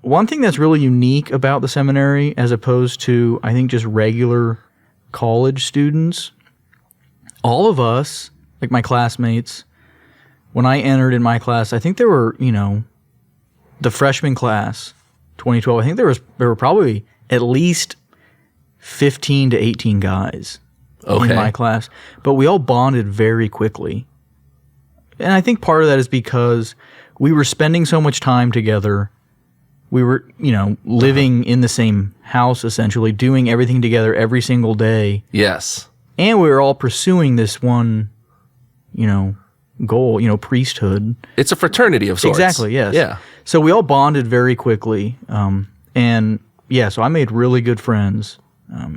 one thing that's really unique about the seminary as opposed to, I think, just regular college students, all of us, like my classmates, when I entered in my class, I think there were, the freshman class, 2012, I think there were probably at least 15 to 18 guys in my class, but we all bonded very quickly. And I think part of that is because we were spending so much time together. We were, living in the same house, essentially, doing everything together every single day. Yes. And we were all pursuing this one, goal, priesthood. It's a fraternity of sorts. Exactly, yes. Yeah. So we all bonded very quickly. And yeah, so I made really good friends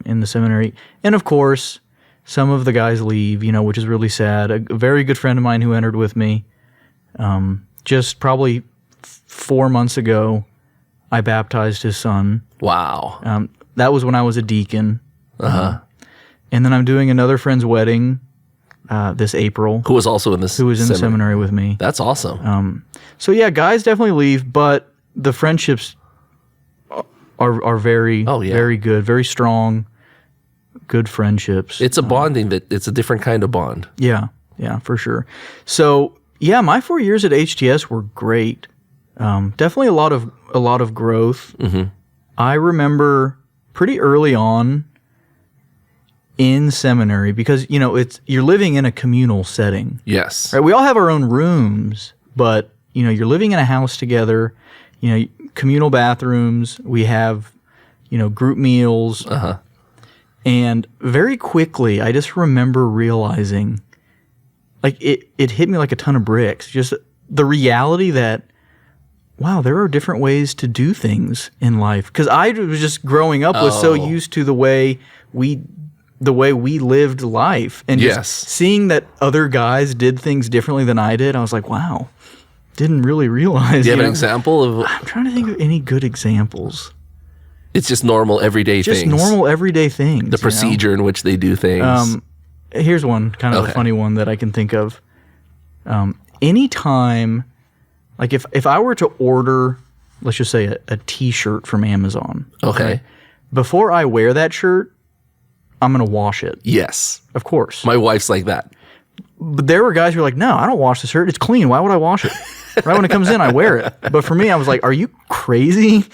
in the seminary. And of course, some of the guys leave, which is really sad. A very good friend of mine who entered with me, just probably 4 months ago, I baptized his son. Wow. That was when I was a deacon. Uh-huh. And then I'm doing another friend's wedding this April. Who was also in this Who was in the seminary with me. That's awesome. So yeah, guys definitely leave, but the friendships are very, very good, very strong, good friendships. It's a bonding it's a different kind of bond. Yeah, for sure. So yeah, my 4 years at HTS were great. Definitely a lot of growth. Mm-hmm. I remember pretty early on in seminary because you're living in a communal setting. Yes. Right. We all have our own rooms, but you're living in a house together. Communal bathrooms. We have group meals. Uh-huh. And very quickly, I just remember realizing, like it hit me like a ton of bricks. Just the reality that, wow, there are different ways to do things in life. Because I was just growing up was so used to the way we lived life, and just seeing that other guys did things differently than I did. I was like, wow, didn't really realize. Do you have an example of? I'm trying to think of any good examples. It's just normal everyday things. Just normal everyday things. The procedure in which they do things. Here's one kind of a funny one that I can think of. Anytime, like if I were to order, let's just say a T-shirt from Amazon. Okay. Before I wear that shirt, I'm going to wash it. Yes. Of course. My wife's like that. But there were guys who were like, no, I don't wash the shirt. It's clean. Why would I wash it? Right when it comes in, I wear it. But for me, I was like, are you crazy?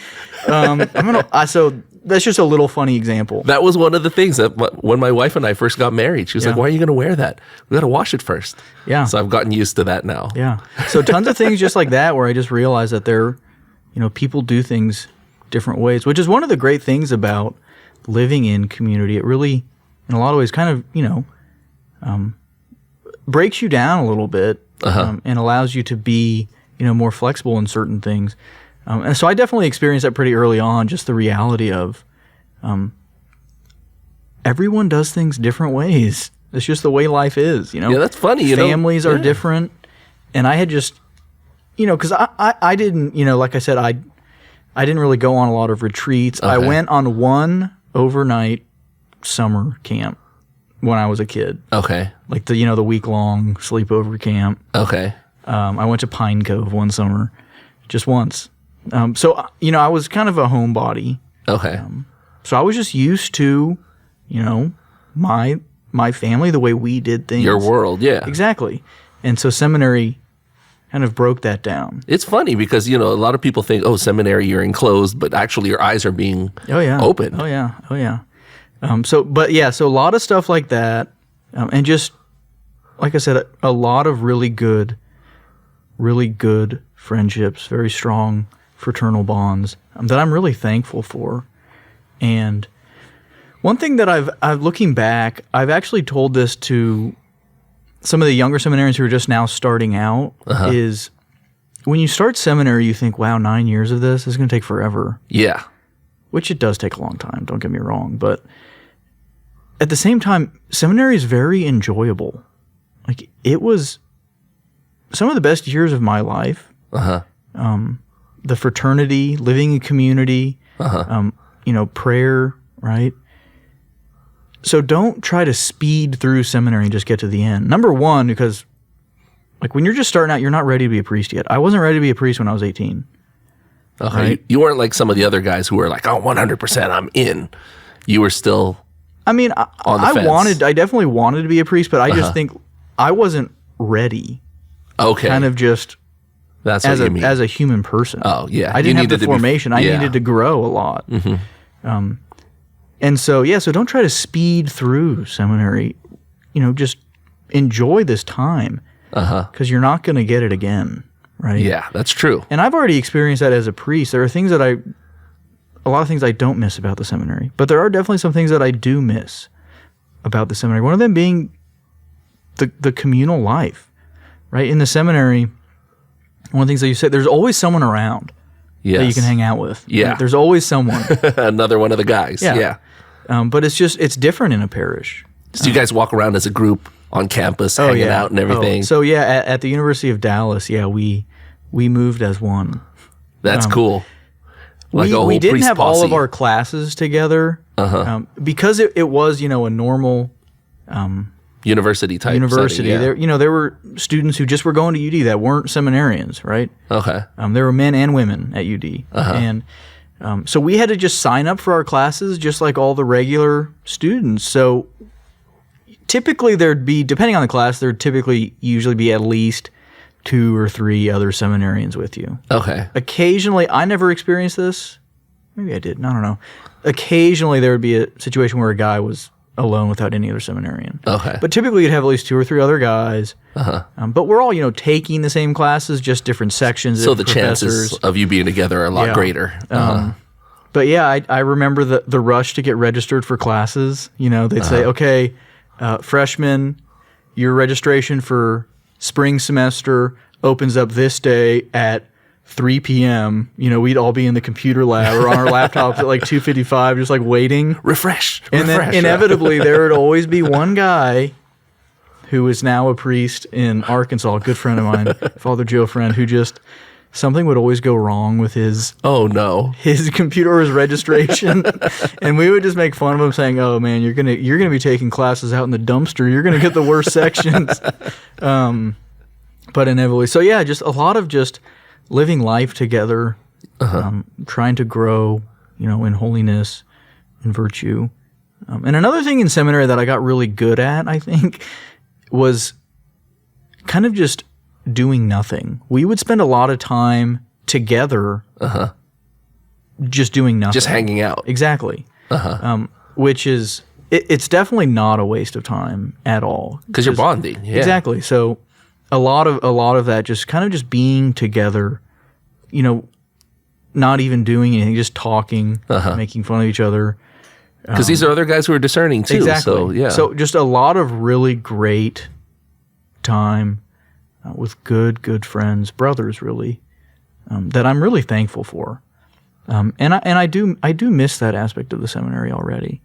So that's just a little funny example. That was one of the things that when my wife and I first got married, she was like, why are you going to wear that? We got to wash it first. Yeah. So I've gotten used to that now. Yeah. So tons of things just like that where I just realized that people do things different ways, which is one of the great things about living in community. It really, in a lot of ways, kind of, breaks you down a little bit and allows you to be, more flexible in certain things. And so I definitely experienced that pretty early on, just the reality of everyone does things different ways. It's just the way life is, Yeah, that's funny. Families are different. And I had just, because I didn't, like I said, I didn't really go on a lot of retreats. I went on one overnight summer camp when I was a kid. Okay. Like the week-long sleepover camp. Okay. I went to Pine Cove one summer, just once. So I was kind of a homebody. Okay. So I was just used to, my family, the way we did things. Your world, yeah. Exactly. And so seminary kind of broke that down. It's funny because, a lot of people think, seminary, you're enclosed, but actually your eyes are being opened. Oh, yeah. So a lot of stuff like that. And just, like I said, a lot of really good friendships, very strong fraternal bonds that I'm really thankful for. And one thing that I've looking back, I've actually told this to some of the younger seminarians who are just now starting out, is when you start seminary, you think, wow, 9 years of this is going to take forever. Yeah. Which it does take a long time, don't get me wrong. But at the same time, seminary is very enjoyable. Like, it was some of the best years of my life. The fraternity, living in community, prayer, right? So don't try to speed through seminary and just get to the end. Number one, because like when you're just starting out, you're not ready to be a priest yet. I wasn't ready to be a priest when I was 18. Okay. Right? You weren't like some of the other guys who were like, oh, 100%, I'm in. You were still I mean, on the fence. I definitely wanted to be a priest, but I just think I wasn't ready. Okay. Kind of just That's what you mean. as a human person. Oh, yeah. I didn't have the formation. I needed to grow a lot. Mm-hmm. And so, so don't try to speed through seminary. Just enjoy this time because you're not going to get it again, right? Yeah, that's true. And I've already experienced that as a priest. There are things that a lot of things I don't miss about the seminary, but there are definitely some things that I do miss about the seminary. One of them being the communal life, right? In the seminary, one of the things that you said, there's always someone around that you can hang out with. Yeah. Right? There's always someone. Another one of the guys. Yeah. But it's different in a parish. So you guys walk around as a group on campus, hanging out and everything. So at the University of Dallas, we moved as one. That's cool. Like we didn't have posse. all of our classes together because it was a normal university type university. setting, There were students who just were going to UD that weren't seminarians, right? Okay. There were men and women at UD, and so we had to just sign up for our classes just like all the regular students. So typically there'd be, depending on the class, there'd usually be at least 2 or 3 other seminarians with you. Okay. Occasionally, I never experienced this. Maybe I did. I don't know. Occasionally, there would be a situation where a guy was alone without any other seminarian. Okay. But typically, you'd have at least 2 or 3 other guys. But we're all, taking the same classes, just different sections. So the chances of you being together are a lot greater. But I remember the rush to get registered for classes. They'd say, okay, freshmen, your registration for spring semester opens up this day at 3 p.m. We'd all be in the computer lab or on our laptops at like 2:55, just like waiting. Refresh. And then inevitably there would always be one guy who is now a priest in Arkansas, a good friend of mine, Father Joe Friend, who just something would always go wrong with his his computer or his registration, and we would just make fun of him, saying, "Oh man, you're gonna be taking classes out in the dumpster. You're gonna get the worst sections." But inevitably, so just a lot of just living life together, trying to grow, in holiness and virtue. And another thing in seminary that I got really good at, I think, was kind of just doing nothing. We would spend a lot of time together just doing nothing. Just hanging out. Exactly. Which is, it's definitely not a waste of time at all. Because you're bonding. Yeah. Exactly. So a lot of that just kind of just being together, not even doing anything, just talking, making fun of each other. Because these are other guys who are discerning too. Exactly. So just a lot of really great time with good friends, brothers, really, that I'm really thankful for. And I do miss that aspect of the seminary already.